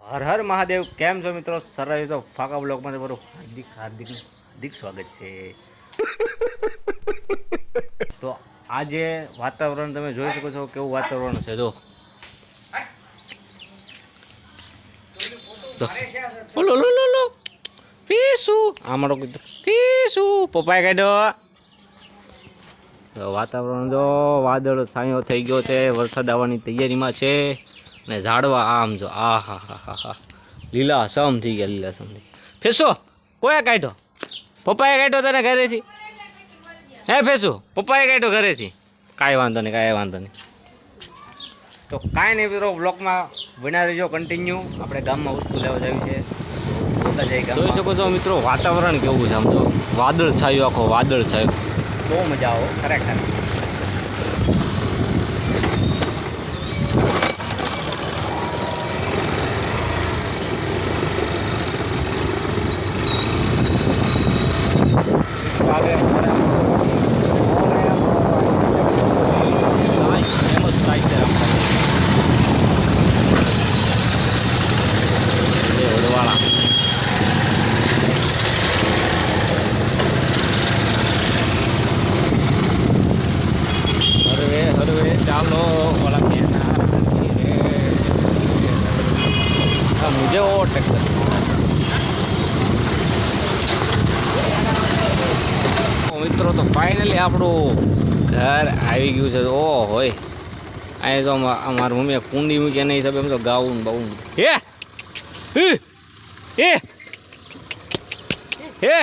હર હર મહાદેવ. કેમ છો મિત્રો? સરસ તો ફાકા બ્લોગમાં તમારું હાર્દિક હાર્દિક હાર્દિક સ્વાગત છે. તો આજે વાતાવરણ તમે જોઈ શકો છો કેવું વાતાવરણ છે. જો લો લો લો લો પીસુ આમારો કીધું પીસુ પપ્પાએ કાઢ્યો. વાતાવરણ જો વાદળ છાંયો થઈ ગયો છે, વરસાદ આવવાની તૈયારીમાં છે ને ઝાડવા આમ જો આ હા હા હા હા લીલા સમ થઈ ગયા, લીલા સમ થઈ ફેસો કોયા કાઢ્યો? પપ્પાએ કાઢ્યો તને ઘરેથી? હે ફેસુ પપ્પાએ કાઢ્યો ઘરેથી? કાંઈ વાંધો નહીં, કાંઈ વાંધો નહીં. તો કાંઈ નહીં મિત્રો, બ્લોકમાં બના રહેજો કન્ટિન્યુ. આપણે ગામમાં વસ્તુ લેવા જવી છે. જોઈ શકો છો મિત્રો વાતાવરણ કેવું છે, આમ તો વાદળ છાયું, આખો વાદળ છાયું, બહુ મજા આવો ખરેખર. ચાલો મુझे ओवरटेक कर. મિત્રો તો ફાઇનલી આપણું ઘર આવી ગયું છે. ઓ હોય અહીં તો અમારી મમ્મીએ કુંડી મૂકી એના હિસાબે એમ તો ગાવું બાવું હે હે હે હે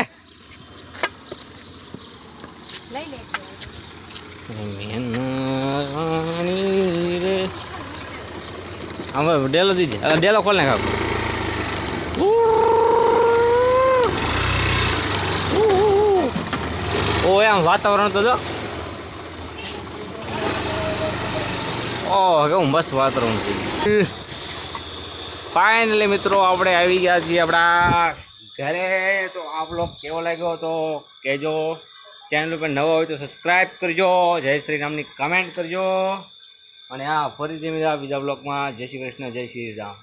હવે ડેલો દીધી, ડેલો ખોલ ને ખાવ. ઓ આમ વાતાવરણ તો જો ઓહ કેવું મસ્ત વાતાવરણ છે. ફાઇનલી મિત્રો આપણે આવી ગયા છીએ આપણા ઘરે. તો આ બ્લોગ કેવો લાગ્યો તો કહેજો. ચેનલ ઉપર નવો હોય તો સબસ્ક્રાઈબ કરજો, જય શ્રી રામની કમેન્ટ કરજો. અને હા ફરીથી બીજા બ્લોગમાં જય શ્રી કૃષ્ણ, જય શ્રી રામ.